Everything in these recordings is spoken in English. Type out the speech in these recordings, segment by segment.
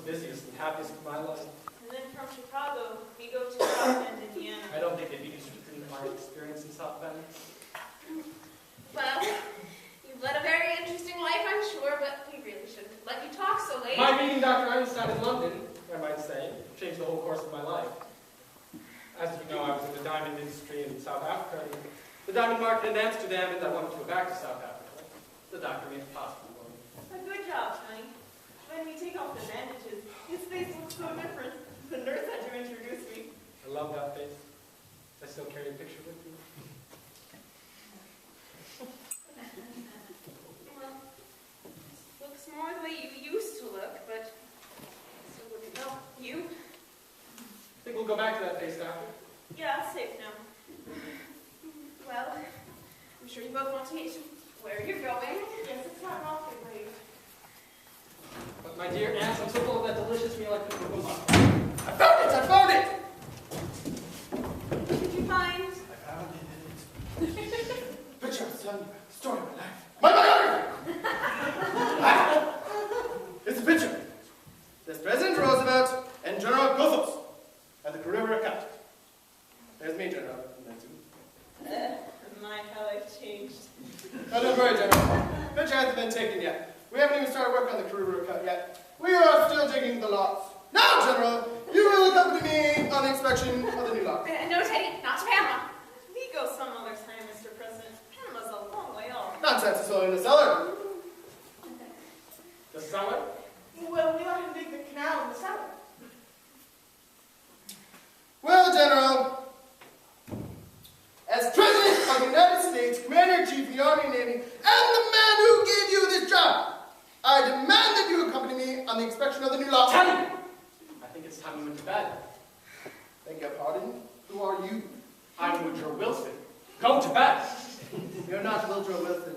busiest and happiest of my life. And then from Chicago, we go to South Bend, Indiana. I don't think they'd be interested in my experience in South Bend. Well, you've led a very interesting life, I'm sure, but we really shouldn't let you talk so late. My meeting Dr. Einstein in London, I might say, changed the whole course of my life. As you know, I was in the diamond industry in South Africa, and the diamond market in Amsterdam, and I wanted to go back to South Africa. The doctor made it possible for me. A good job, Tony. When we take off the bandages, his face looks so different. The nurse had to introduce me. I love that face. I still carry a picture with me. Well, looks more the way you used to look, but still wouldn't help you. Think we'll go back to that face, doctor? Yeah, it's safe now. Well, I'm sure you both want to get to where you're going. Yes, it's not rocket wave. But my dear aunt, I'm so full of that delicious meal I couldn't move on. I found it! I found it! What did you find? I found it. Picture of son, story of my life. My biography! It's a picture. There's President Roosevelt and General Goethals at the River account. There's me, General. My, how I've changed. Oh, don't worry, General. Picture hasn't been taken yet. We haven't even started work on the Kruger account yet. We are still digging the lots. Now, General, you will accompany me on the inspection of the new lot. No, Teddy, not to Panama. We go some other time, Mr. President. Panama's a long way off. Nonsense, it's only in the cellar. The cellar? Well, we let him dig the canal in the cellar. Well, General, as President of the United States, Commander-in-Chief of the Army and Navy, and the man who gave you this job, I demand that you accompany me on the inspection of the new lot. Tell me! I think it's time we went to bed. Beg your pardon? Who are you? I'm Woodrow Wilson. Go to bed! You're not Woodrow Wilson.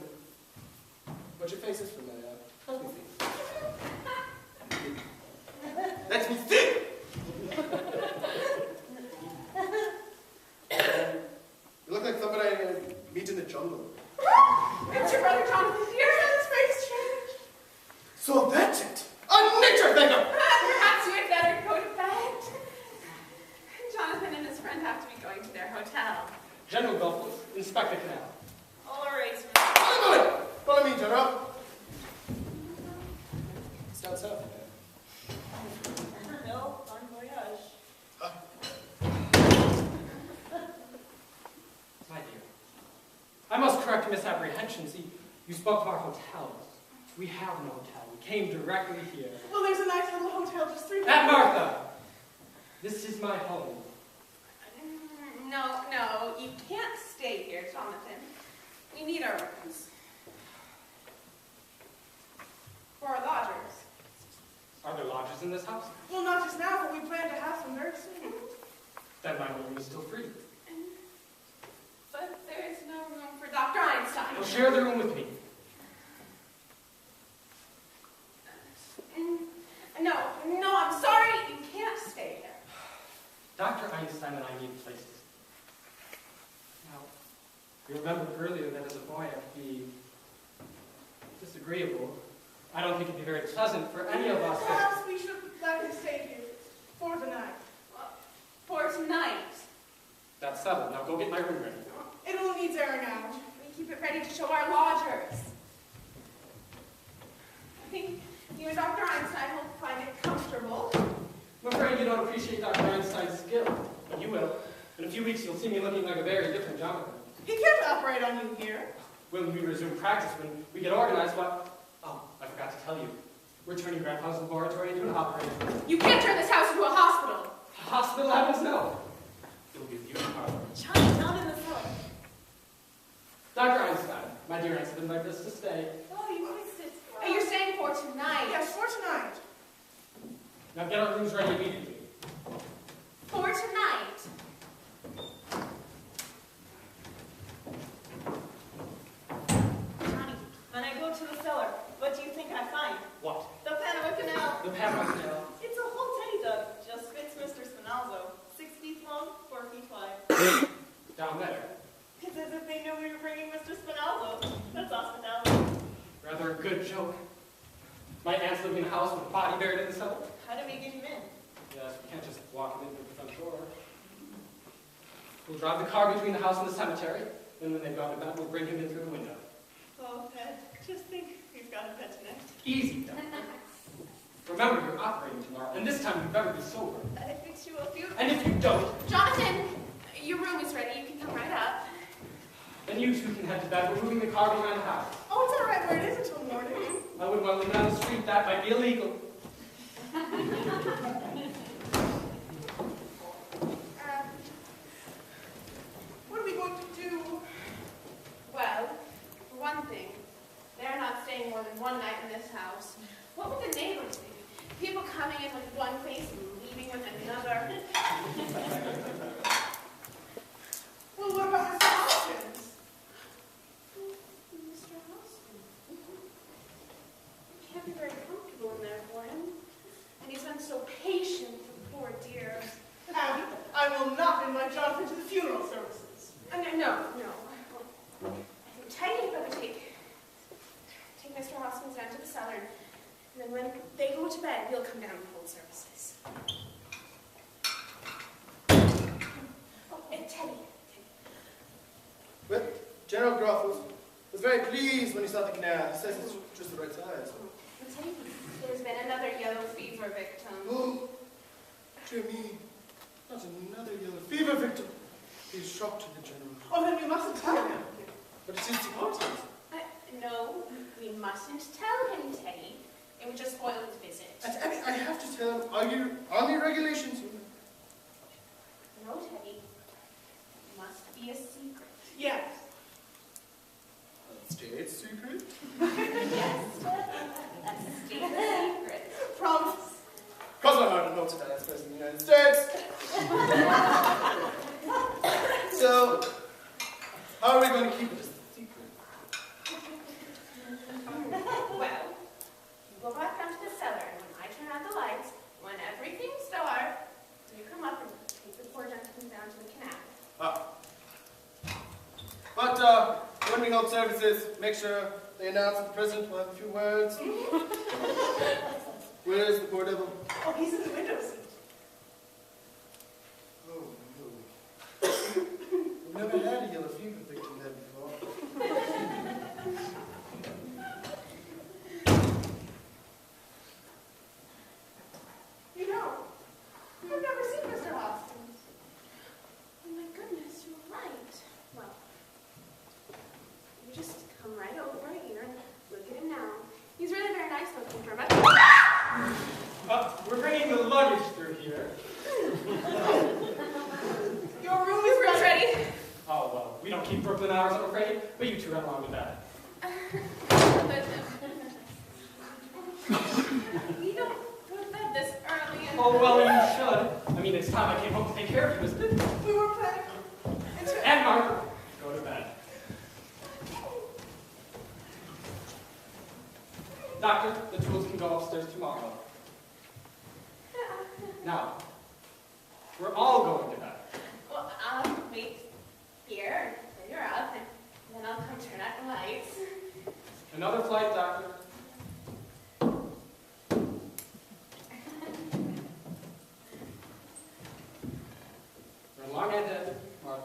But your face is familiar. Let me see. Let me see! You look like somebody I meet in the jungle. It's your brother Jonathan Pearson. His face changed. So that's it! A nature thinker! Perhaps you had better go to bed. Jonathan and his friend have to be going to their hotel. General Goethals, inspect the canal. All right, Mr. Follow me, General. It's down south. No, bon voyage. My dear, I must correct misapprehension. See, you spoke of our hotels. We have no hotel. We came directly here. Well, there's a nice little hotel just 3 Aunt Martha! This is my home. No, you can't stay here, Jonathan. We need our rooms. For our lodgers. Are there lodgers in this house? Well, not just now, but we plan to have some very soon. Then my room is still free. But there is no room for Dr. Einstein. Well, share the room with me. No, I'm sorry. You can't stay there. Dr. Einstein and I need a place to stay. Now, you remember earlier that as a boy I could be disagreeable. I don't think it'd be very pleasant for any of us to... Perhaps we should let him stay here for the night. For tonight. That's settled. Now go get my room ready. It only needs airing out. We keep it ready to show our lodgers. I think you and Dr. Einstein will find it comfortable. I'm afraid you don't appreciate Dr. Einstein's skill, but you will. In a few weeks, you'll see me looking like a very different Jonathan. He can't operate on you here. When we resume practice, when we get organized, oh, I forgot to tell you. We're turning Grandpa's laboratory into an operating room. You can't turn this house into a hospital. A hospital, heavens no. It'll be a beauty parlor. Johnny, down in the cellar. Dr. Einstein, my dear aunt's been like this to stay. Oh, you missed it. And you're staying for tonight. Yes, for tonight. Now get our rooms ready immediately. For tonight. Johnny, when I go to the cellar, what do you think I find? What? The Panama Canal. The Panama Canal. It's a whole teddy dug. Just fits Mr. Spinalzo. 6 feet long, 4 feet wide. Down there. It's as if they knew we were bringing Mr. Spinalzo. That's hospitality. Rather a good joke. My aunt's living in a house with a body buried in the cellar. How do we get him in? Yes, we can't just walk him in through the front door. We'll drive the car between the house and the cemetery, and when they've gone to bed, we'll bring him in through the window. Oh, pet, just think we've got a pet tonight. Easy, Doc. Remember, you're operating tomorrow, and this time you better be sober. I fix you up, you. And if you don't, Jonathan, your room is ready. You can come right up. then you two can head to bed. We're moving the car behind the house. Oh, it's all right where it is until morning. I wouldn't want to live down the street. That might be illegal. What are we going to do? Well, for one thing, they're not staying more than one night in this house. What would the neighbors think? People coming in with one face and leaving with another. Well, what about Mr. Hoskins? Mr. Hoskins. It can't be very comfortable in there for him. And he's been so patient, the poor dear. Abby, I will not invite Jonathan to the funeral services. No. I think Teddy better take Mr. Hoskins down to the cellar, and then when they go to bed, we'll come down and hold services. Oh, and Teddy. Well, General Groff was very pleased when he saw the canal. He says it's just the right size. And Teddy, there's been another yellow fever victim. Oh, dear me. Not another yellow fever victim. He is shocked to the General. Oh, then we mustn't tell him. But it is important. No, we mustn't tell him, Teddy. It would just spoil his visit. Abby, I have to tell him Army regulations. No, Teddy. It must be a secret. Yes. State secret? Yes. A state secret. Promise. Cross my heart and hope to die as President of the United States. So, how are we going to keep it a secret? Well, you go back down to the cellar, and when I turn out the lights, when everything's dark, you come up and take the poor gentleman down to the canal. But when we hold services, make sure they announce that the President will have a few words. Where's the poor devil? Oh, he's in the window seat. Oh, no. We've never had a yellow fever victim there before. You know, I've never seen Mr. Hoskins. Oh my goodness, you're right. Well, you just come right over here and look at him now. He's really very nice looking for him. We're bringing the luggage through here. Your room is ready. Oh, well, we don't keep Brooklyn hours, I'm afraid, but you two run along with that. We don't go to bed this early. And Oh, well, you should. I mean, it's time I came home to take care of you, isn't it? We were planning. And Margaret, go to bed. Doctor, the tools can go upstairs tomorrow. Now, we're all going to bed. Well, I'll wait here until you're up, and then I'll come turn out the lights. Another flight, Doctor. Run long ahead, Martha.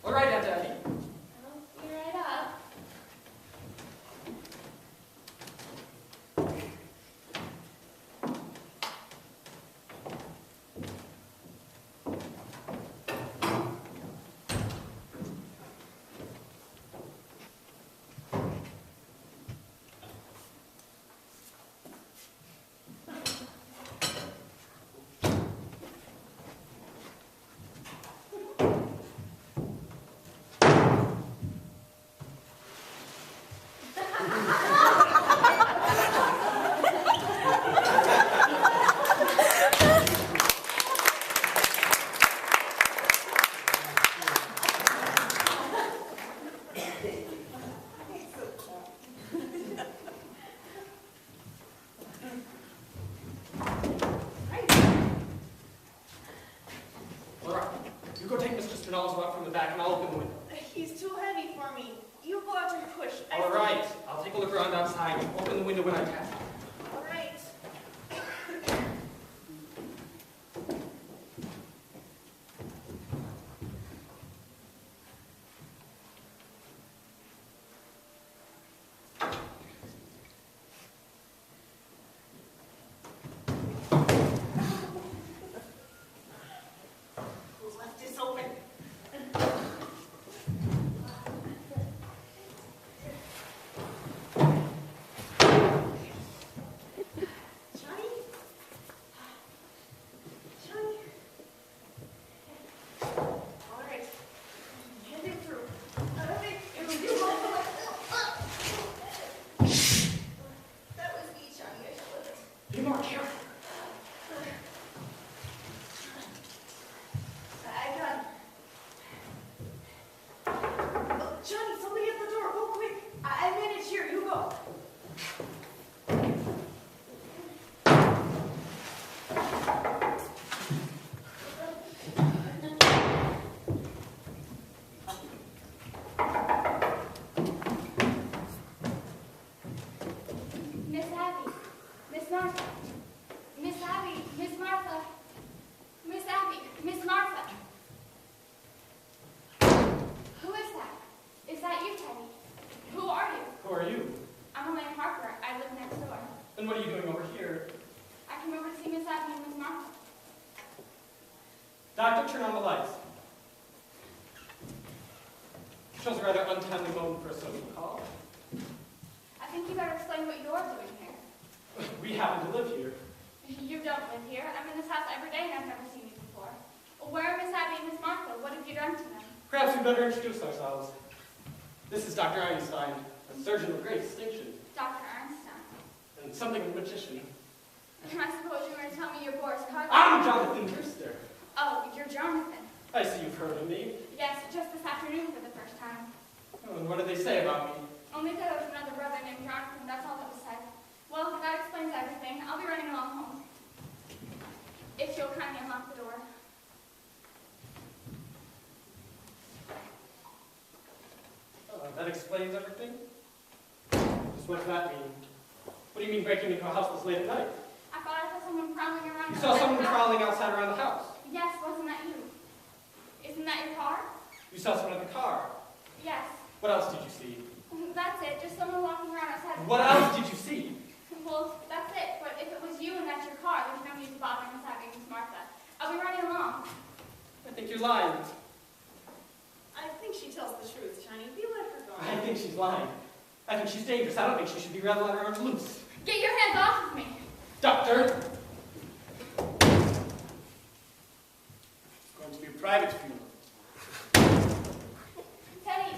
All right, Aunt Abby. I'll be right up. All right, you go take Mr. Spinozzo out from the back, and I'll open the window. He's too heavy for me. You boys out and push. All right, I'll take a look around outside and open the window when I can. All right. Who's left this open? Johnny? Johnny? All right. Hand it through. It was you all the way. That was me, Johnny. I should have. Be more careful. I got it. Oh, Johnny, somebody at the door. Go quick. I manage here. You go. Miss Abby, Miss Martha, Miss Abby, Miss Martha, Miss Abby, Miss Martha. Who is that? Is that you, Teddy? Who are you? Who are you? I'm Elaine Harper. I live next door. And what are you doing over here? I came over to see Miss Abby and Miss Martha. Doctor, turn on the lights. Shows a rather untimely moment for a social call. I think you better explain what you're doing here. We happen to live here. You don't live here. I'm in this house every day and I've never seen you before. Where are Miss Abby and Miss Martha? What have you done to them? Perhaps we'd better introduce ourselves. This is Dr. Einstein, a surgeon of great distinction, Dr. Arnstein. and something of a magician. I suppose you're going to tell me you're Boris Karloff. I'm Jonathan Brewster. Oh, you're Jonathan. I see you've heard of me. Yes, just this afternoon for the first time. Oh, and what did they say about me? Only that I was another brother named Jonathan, that's all that was said. Well, that explains everything. I'll be running along home. If you'll kindly unlock the door. That explains everything? Just what does that mean? What do you mean breaking into a house this late at night? I thought I saw someone prowling around. You saw someone crawling outside around the house. Yes, wasn't that you? Isn't that your car? You saw someone at the car. Yes. What else did you see? That's it, just someone walking around outside. What else did you see? Well, that's it, but if it was you and that's your car, there's no need to bother Miss Abby and Miss Martha. I'll be running along. I think you're lying. I think she tells the truth, Johnny. You let her go. I think she's lying. I think she's dangerous. I don't think she should be rattling her arms loose. Get your hands off of me. Doctor! It's going to be a private funeral. Teddy,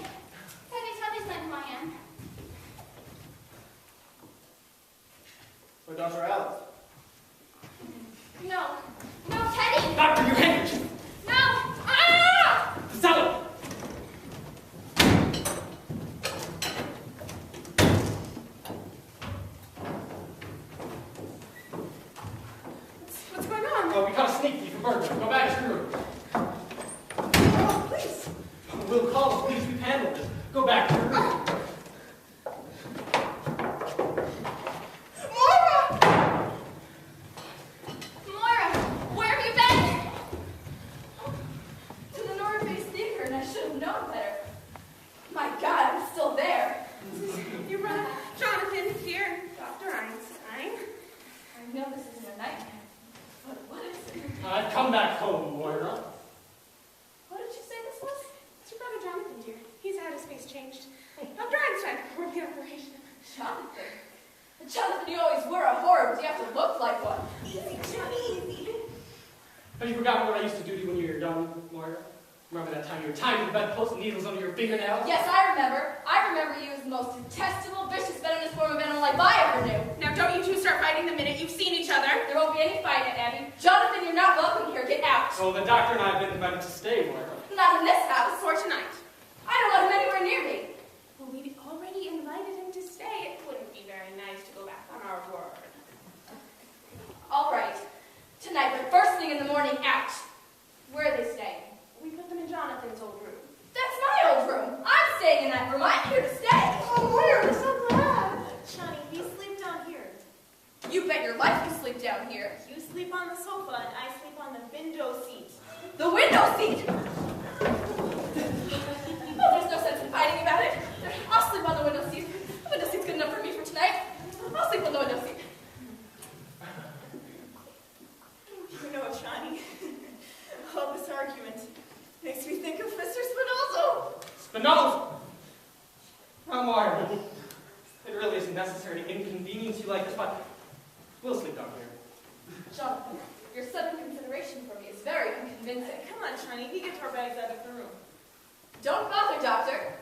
Teddy's lend my hand. For Dr. Alice. No, Teddy! Doctor, your handkerchief! No! Ah! Settle! What's going on? Oh, we caught a sneak thief, a burglar. Go back to your room. Oh, please. We'll call the police. We've handled this. Go back to your room. Moira, where have you been? To the North Face Theater, and I should have known better. My God, I'm still there. Your brother, Jonathan, here. Dr. Einstein. I know this isn't a nightmare, but what is it? I've come back home, Moira. What did you say this was? It's your brother, Jonathan, dear. He's had his face changed. Dr. Einstein performed the operation. Jonathan. Jonathan, you always were a horror, but you have to look like one. Easy, Johnny, easy. Have you forgotten what I used to do to you when you were young, Moira? Remember that time you were tying the bedpost and needles under your fingernails? Yes, I remember. I remember you as the most detestable, vicious, venomous form of animal life I ever knew. Now, don't you two start fighting the minute you've seen each other. There won't be any fight, Aunt Abby. Jonathan, you're not welcome here. Get out. Oh, the doctor and I have been invited to stay, Moira. Not in this house. For tonight. I don't want him anywhere near me. Well, we've already invited him to stay. It wouldn't be very nice to go back on our word. All right. Tonight, but first thing in the morning, out. Where are they staying? We put them in Jonathan's old room. That's my old room. I'm staying in that room. I'm here to stay. seat. Oh, there's no sense in fighting about it. I'll sleep on the window seat. The window seat's good enough for me for tonight. I'll sleep on the window seat. You know, Johnny, all this argument makes me think of Mr. Spinozzo. Spinoza! Now, Moira, it really isn't necessary to inconvenience you like this, but we'll sleep down here. Jonathan, your sudden consideration for me is very unconvincing. Come on, Johnny, we get our bags out of the room. Don't bother, Doctor.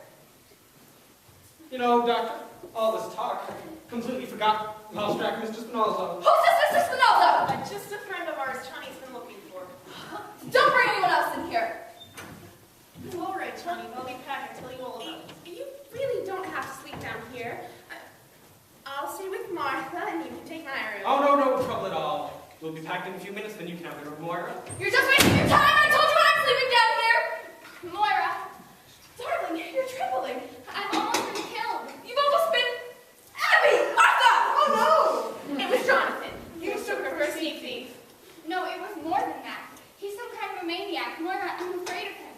You know, Doctor, all this talk, completely forgot lost track of Mr. Spinoza. Who's this Mr. Spinoza? Just a friend of ours Johnny's been looking for. Don't bring anyone else in here. All right, Johnny, I'll be back and tell you all about it. You really don't have to sleep down here. I'll stay with Martha, and you can take my room. Oh, no trouble at all. We'll be packed in a few minutes, then you can have the room, Moira. You're just wasting your time. I told you I'm sleeping down here. Moira, darling, you're trembling. I've almost been killed. You've almost been... Abby! Martha! Oh, no! It was Jonathan. You mistook her for a sneak thief. No, it was more than that. He's some kind of a maniac. Moira, I'm afraid of him.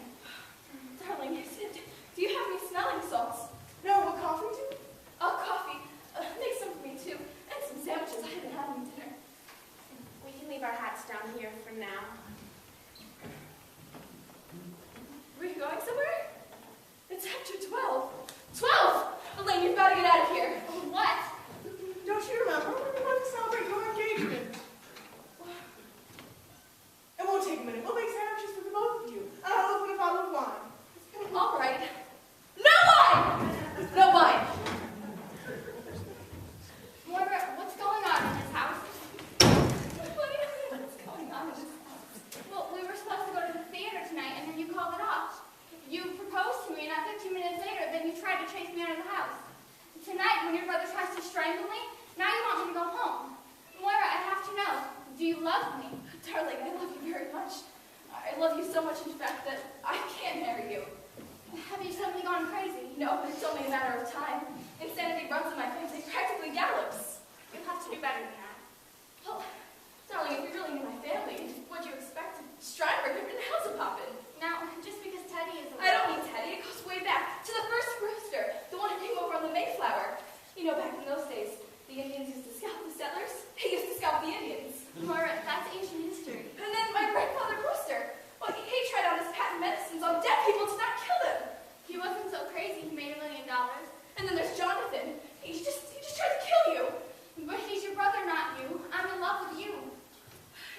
Darling, do you have any smelling salts? No, what coffee do? Oh, coffee. Make some for me, too. And some sandwiches. I haven't had any dinner. We can leave our hats down here for now. Were you going somewhere? It's after 12. 12! Elaine, you've got to get out of here. What? Don't you remember when we wanted to celebrate your engagement? It won't take a minute. We'll make sandwiches for the both of you. And I'll open a bottle of wine. All right. No wine! No wine. Moira, what's going on in this house? What's going on in this house? Well, we were supposed to go to the theater tonight, and then you called it off. You proposed to me, and 15 minutes later, then you tried to chase me out of the house. Tonight, when your brother tries to strangle me, now you want me to go home. Moira, I have to know, do you love me? Darling, I love you very much. I love you so much, in fact, that I can't marry you. Have you suddenly gone crazy? No, but it's only a matter of time. Insanity runs in my family, practically gallops. You'll have to do better than that. Well, darling, if you really knew my family, what'd you expect? Steinberg had been Hausapoppin. Now, just because Teddy is I don't need Teddy. It goes way back to the first rooster, the one who came over on the Mayflower. You know, back in those days, the Indians used to scalp the settlers. He used to scalp the Indians. Moira, that's ancient history. And then my grandfather Brewster. Well, he tried out his patent medicines on dead people to not kill them. He wasn't so crazy, he made $1 million. And then there's Jonathan. He just tried to kill you. But he's your brother, not you. I'm in love with you.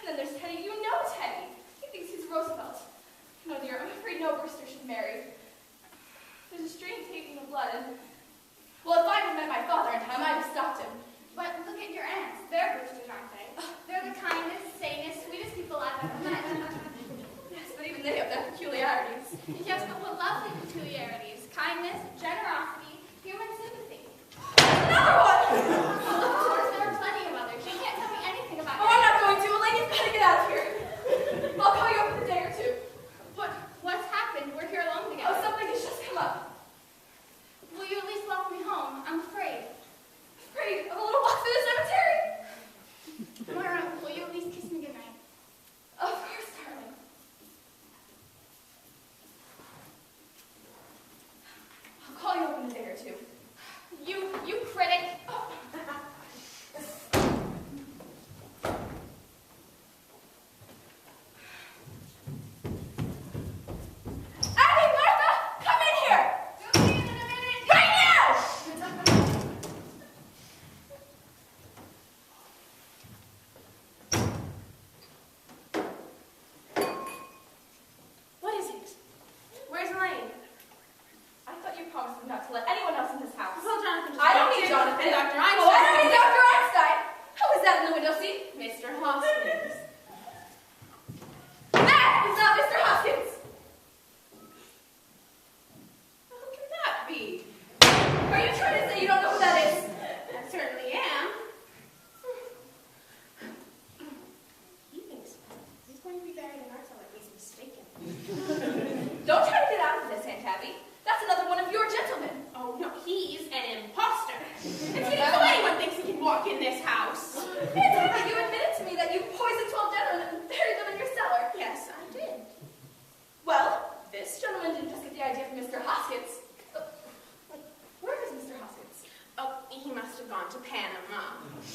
And then there's Teddy. You know Teddy. He thinks he's Roosevelt. No, dear, I'm afraid no Brewster should marry. There's a strange taking of blood, and... Well, if I had met my father in time, I'd have stopped him. But look at your aunts. They're Brewsters, aren't they? They're the kindest, sanest, sweetest people I've ever met. Yes, but even they have their peculiarities. Yes, but what lovely peculiarities. Kindness, generosity, human sympathy. Another one! Of course, there are plenty of others. You can't tell me anything about Oh, I'm not going to. Elaine, you've got to get out of here. I'll call you up in a day or two. What's happened? We're here alone Oh, together. something has just come up. Will you at least welcome me home? I'm afraid. Afraid of a little walk through the cemetery? Moira, will you at least kiss me goodnight? Of course, darling. I'll call you up in a day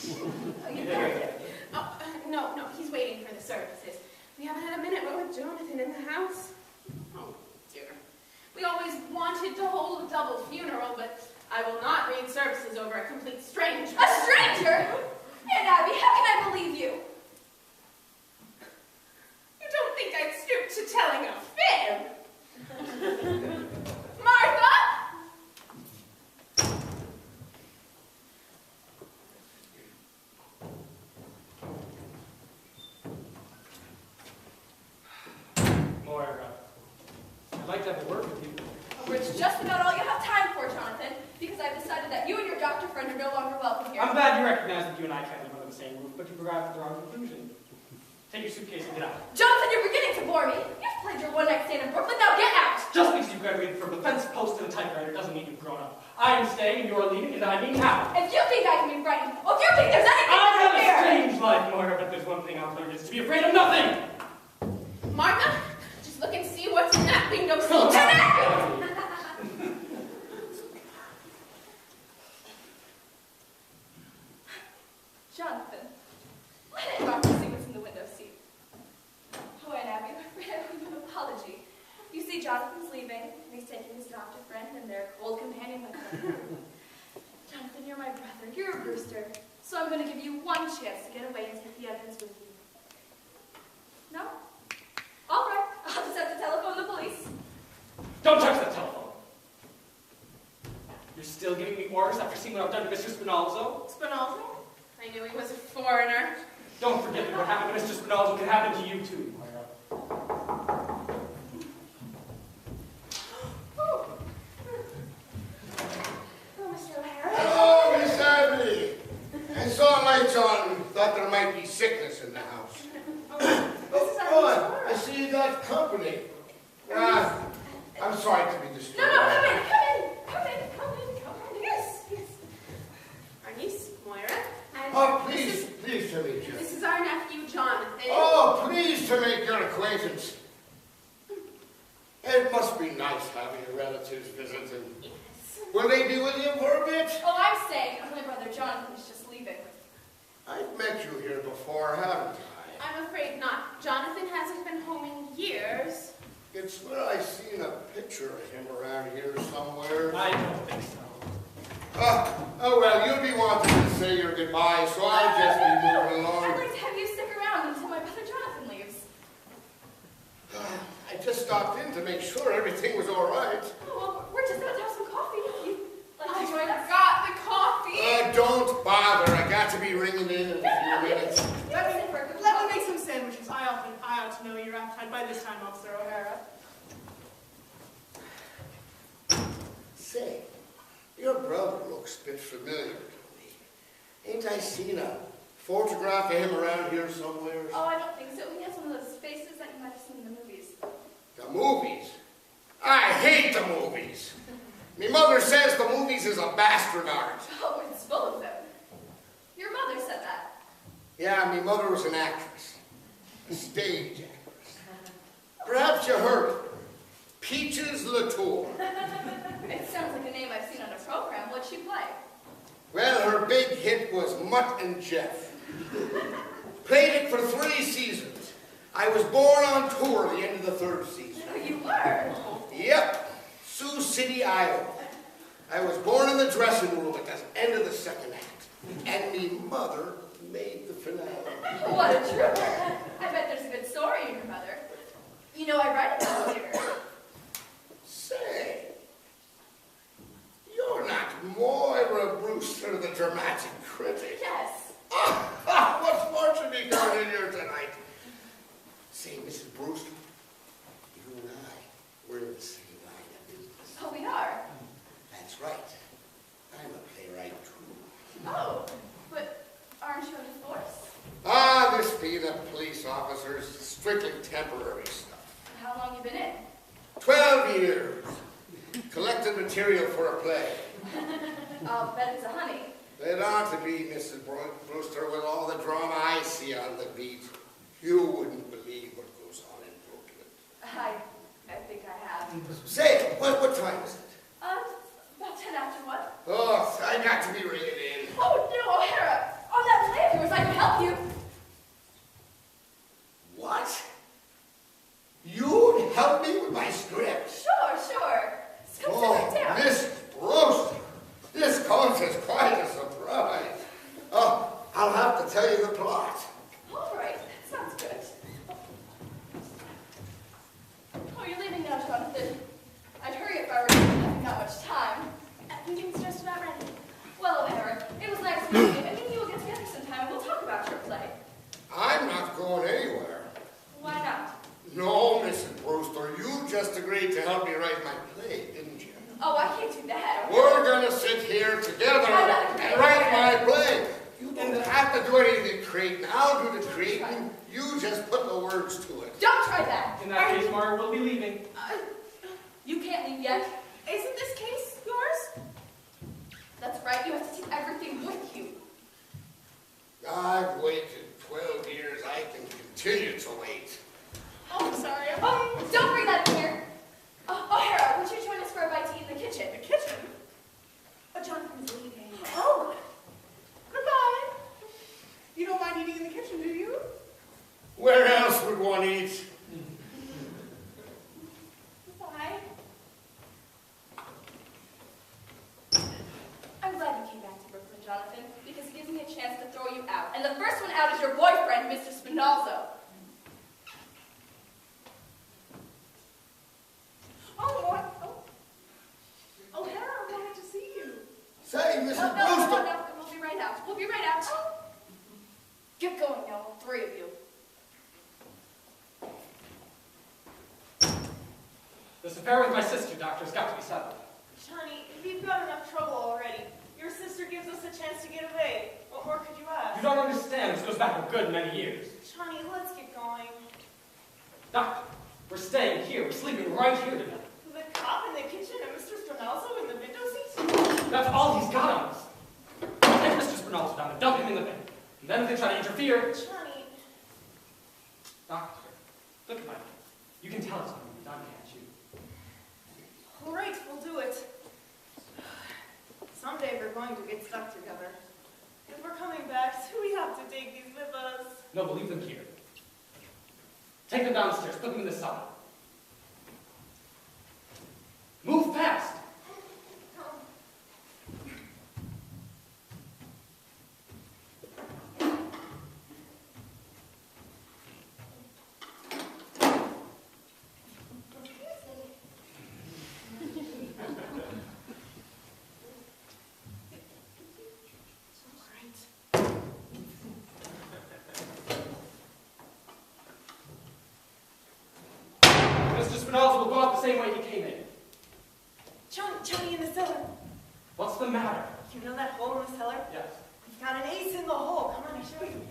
Oh, you better. Oh, no, he's waiting for the services. We haven't had a minute with Jonathan in the house. Oh, dear. We always wanted to hold a double funeral, but I will not read services over a complete stranger. A stranger? Aunt Abby, how can I believe you? You don't think I'd stoop to telling a fib? Martha! Moira, I'd like to have a word with you. Oh, it's just about all you have time for, Jonathan, because I've decided that you and your doctor friend are no longer welcome here. I'm glad you recognize that you and I can't live under the same roof, but you arrived at the wrong conclusion. Take your suitcase and get out. Jonathan, you're beginning to bore me. You've played your one-night stand in Brooklyn, now get out! Just because you graduated from a fence post and a typewriter doesn't mean you've grown up. I am staying and you're leaving, and I mean now. If you think I can be frightened, or if you think there's anything I have out a here... strange life, Moira, but there's one thing I've learned is to be afraid of nothing! Martha, just look and see what's in that window seat. Jonathan, let it not see what's in the window seat. Oh, Aunt Abby, I'm afraid I owe you an apology. You see, Jonathan's leaving, and he's taking his doctor friend and their old companion with him. Jonathan, you're my brother. You're a Brewster. So I'm going to give you one chance to get away and take the evidence with you. No? All right. I'll just have to telephone the police. Don't touch that telephone! You're still giving me orders after seeing what I've done to Mr. Spinalzo? Spinalzo? I knew he was a foreigner. Don't forget that what happened to Mr. Spinalzo can happen to you too, Moira. Oh, Mr. O'Hara. Hello, Miss Abby. I saw lights on and thought there might be sickness in the house. Oh, I see you got company. I'm sorry to be disturbed. No, come in. Yes. Our niece, Moira. And Oh, pleased to meet you. This is our nephew, Jonathan. Oh, pleased to make your acquaintance. It must be nice having your relatives visit. And Yes. will they be with you for a bit? Oh, I'm staying. My brother Jonathan is just leaving. I've met you here before, haven't I? I'm afraid not. Jonathan hasn't been home in years. It's where I seen a picture of him around here somewhere. I don't think so. Oh, well, you'll be wanting to say your goodbye, so I'll just be moving I'd along. like to have you stick around until my brother Jonathan leaves. I just stopped in to make sure everything was all right. Oh, well, we're just about to have some coffee. You'd like I to join us? forgot the coffee. Don't bother. I got to be ringing in a few minutes. Let me make some sandwiches. I ought to know your appetite by this time, Officer O'Hara. Say, your brother looks a bit familiar to me. Ain't I seen a photograph of him around here somewhere? Oh, I don't think so. He has one of those faces that you might have seen in the movies. The movies? I hate the movies. Me mother says the movies is a bastard art. Oh, it's full of them. Your mother said that. Yeah, me mother was an actress. A stage actress. Perhaps you heard of her. Peaches Latour. It sounds like a name I've seen on a program. What'd she play? Well, her big hit was Mutt and Jeff. Played it for 3 seasons. I was born on tour the end of the 3rd season. Oh, you were? Yep, Sioux City, Iowa. I was born in the dressing room at the end of the 2nd act. And me mother made the finale. What a trip. I bet there's a good story in your mother. You know, I write about theater. Say, you're not Moira Brewster, the dramatic critic. Yes. What's more to be done in here tonight? Say, Mrs. Brewster, you and I, we're in the same line of business. Oh, we are? That's right. I'm a playwright, too. Oh, but aren't you in divorce? This being a police officer is strictly temporary stuff. How long you been in? 12 years. Collecting material for a play. I'll bet it's a honey. It ought to be, Mrs. Brewster, with all the drama I see on the beat. You wouldn't believe what goes on in Brooklyn. I think I have. Say, what time is it? About 10 after what? Oh, I got to be ringing in. Oh, no, O'Hara! On that script? Sure. Come sit right down. Miss Brewster, this comes as quite a surprise. Oh, I'll have to tell you the plot. All right, that sounds good. Oh, you're leaving now, Jonathan. I'd hurry if I were having not much time. Everything's just about ready. Well, O'Hara, it was nice meeting you, and maybe we'll get together sometime and we'll talk about your play. I'm not going anywhere. Why not? No, Mrs. Brewster, you just agreed to help me write my play, didn't you? Oh, I can't do that. We're gonna sit here together and write my play. You don't have to do anything creating. I'll do the creating. You just put the words to it. Don't try that. In that case, Mara will be leaving. You can't leave yet. Isn't this case yours? That's right, you have to take everything with you. I've waited 12 years. I can continue to wait. Oh, I'm sorry. Oh, don't bring that in here. O'Hara, would you join us for a bite to eat in the kitchen? The kitchen? Oh, Jonathan's leaving. Oh. Goodbye. You don't mind eating in the kitchen, do you? Where else would one eat? Bye. I'm glad you came back to Brooklyn, Jonathan, because it gives me a chance to throw you out. And the first one out is your boyfriend, Mr. Spinalzo. Oh, what? Oh, O'Hara wanted to see you. Say, Mrs. No, Brewster. we'll be right out. We'll be right out. Get going now, all three of you. This affair with my sister, Doctor, has got to be settled. Johnny, we've got enough trouble already. Your sister gives us a chance to get away. What more could you ask? You don't understand. This goes back a good many years. Johnny, let's get going. Doctor, we're staying here. We're sleeping right here together. The cop in the kitchen and Mr. Stronalzo in the window seat? That's all he's got on us. Take Mr. Spinalzo down and dump him in the bin. And then if they try to interfere... Johnny. Doctor, look at my... You can tell us when we're done, can't you? All right, we'll do it. Someday we're going to get stuck together. If we're coming back, do we have to take these with us? No, we'll leave them here. Take them downstairs. Put them in the cellar. Move fast! Mr. Spinalzo will go out the same way he came in. Johnny in the cellar. What's the matter? You know that hole in the cellar? Yes. We've got an ace in the hole. Come on, I'll show you.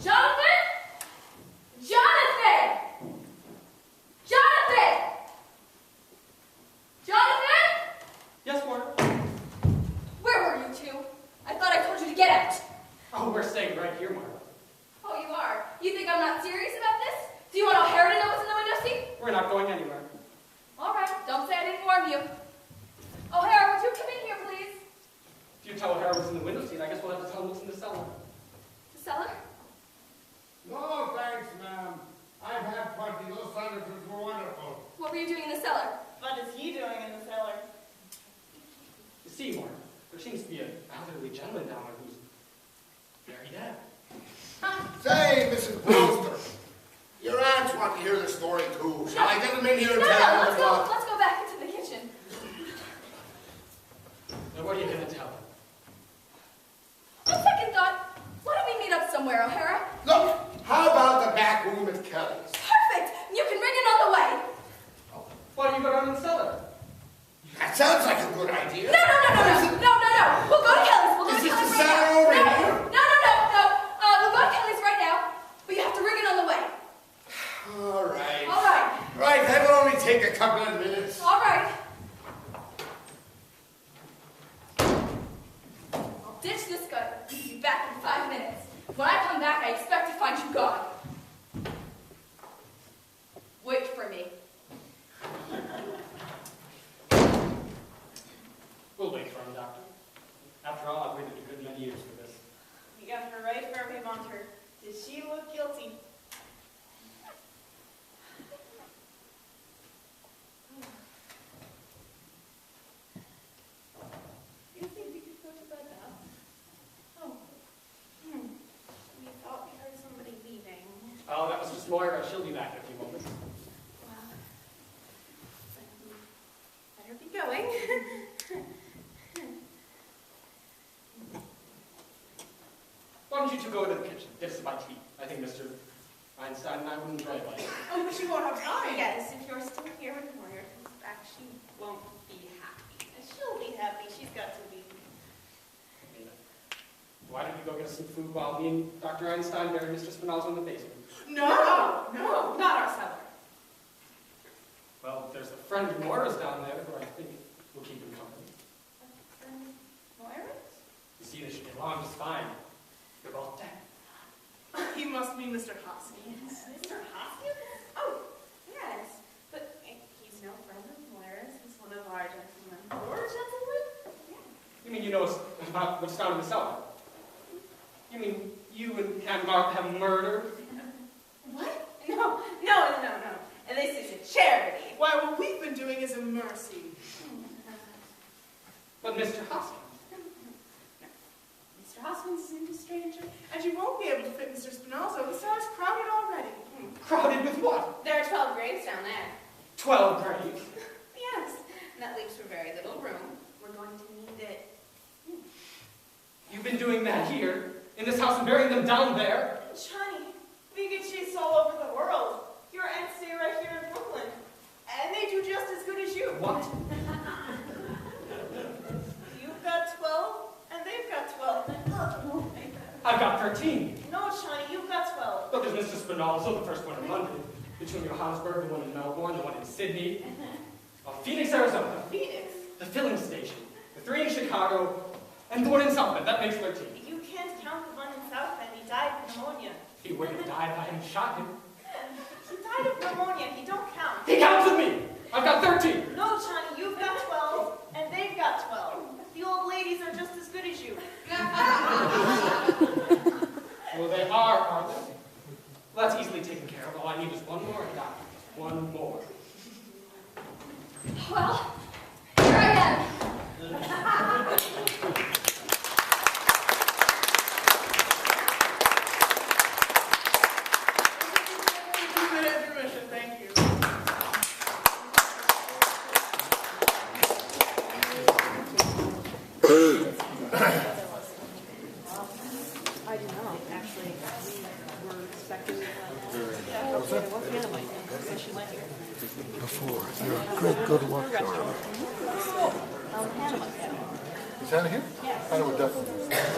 Jonathan! Jonathan! Jonathan! Jonathan! Yes, Warner? Where were you two? I thought I told you to get out. Oh, we're staying right here, Marla. Oh, you are? You think I'm not serious about this? Do you want O'Hara to know what's in the window seat? We're not going anywhere. All right, don't say I didn't warn you. O'Hara, would you come in here, please? If you tell O'Hara what's in the window seat, I guess we'll have to tell him what's in the cellar. The cellar? No, thanks, ma'am. I've had plenty. Those sandwiches were wonderful. What were you doing in the cellar? What is he doing in the cellar? You see, Warner, there seems to be an elderly gentleman down there who's very dead. Say, Mrs. Brewster, your aunts want to hear the story too. Shall I get them in here and No, tell them what? let's go back into the kitchen. Now, what are you going to tell him? On second thought, why don't we meet up somewhere, O'Hara? Look, how about the back room at Kelly's? Perfect! You can bring it on the way. Why don't you go down in the cellar? That sounds like a good idea. No. We'll go to Kelly's. We'll go Is to this Kelly's the right cellar now. over No. here? We'll go to Kelly's right now, but you have to ring it on the way. All right. All right. Right, that'll only take a couple of minutes. All right. I'll ditch this guy, but I'll be back in 5 minutes. When I come back, I expect to find you gone. Wait for me. After all, I've waited a good many years for this. You got her right where we want her. Did she look guilty? You think we could go to bed now? Oh. We thought we heard somebody leaving. Oh, that was just Moira. She'll be back in a few moments. Well, better be going. Why don't you two go into the kitchen? Get some bite to eat. I think Mr. Einstein and I would enjoy it. Oh, but she won't have time. Yes, if you're still here when Moira comes back, she won't be happy. She'll be happy. She's got to be. Why don't you go get us some food while me and Dr. Einstein bury Mr. Spinozzo in the basement? No, not our cellar. Well, there's a friend of Moira's down there who I think will keep him company. Moira? You see, they should get along just fine. They're both dead. He must be Mr. Hoskins. Mr. Hoskins? Oh, yes. But he's no friend of Moira's. He's one of our gentlemen. Your gentleman? Yeah. You mean you know about what's down in the cellar? You mean you and Mark have murdered? What? No. And this is a charity. Why, what we've been doing is a mercy. But Mr. Hoskins. Mr. Hoskins isn't a stranger. And you won't be able to fit Mr. Spinozzo. The cellar's crowded already. Crowded with what? There are 12 graves down there. 12 graves. Yes. And that leaves for very little room. We're going to need it. You've been doing that here, in this house, and burying them down there. Johnny, we get chased all over the world. Your aunts stay right here in Brooklyn. And they do just as good as you. What? You've got 12, and they've got 12. I've got 13. No, Johnny, you've got 12. Look, there's Mr. Spinozzo, the first one in London, between Johannesburg, the one in Melbourne, the one in Sydney, Phoenix, Arizona, Phoenix. the filling station, the 3 in Chicago, and the one in South Bend. That makes 13. You can't count the one in South Bend. He died of pneumonia. He wouldn't have died if I hadn't shot him. He died of pneumonia. He don't count. He counts with me! I've got 13! No, Johnny, you've got 12, and they've got 12. The old ladies are just as good as you. Well, they are they? Well, that's easily taken care of. All I need is one more, and one more. Well, here I am. Intermission, thank you. I do not, actually. We were expecting so she went here. Before. You're a good luck charm. Hannah. Is Hannah here? Yes. Hannah would definitely.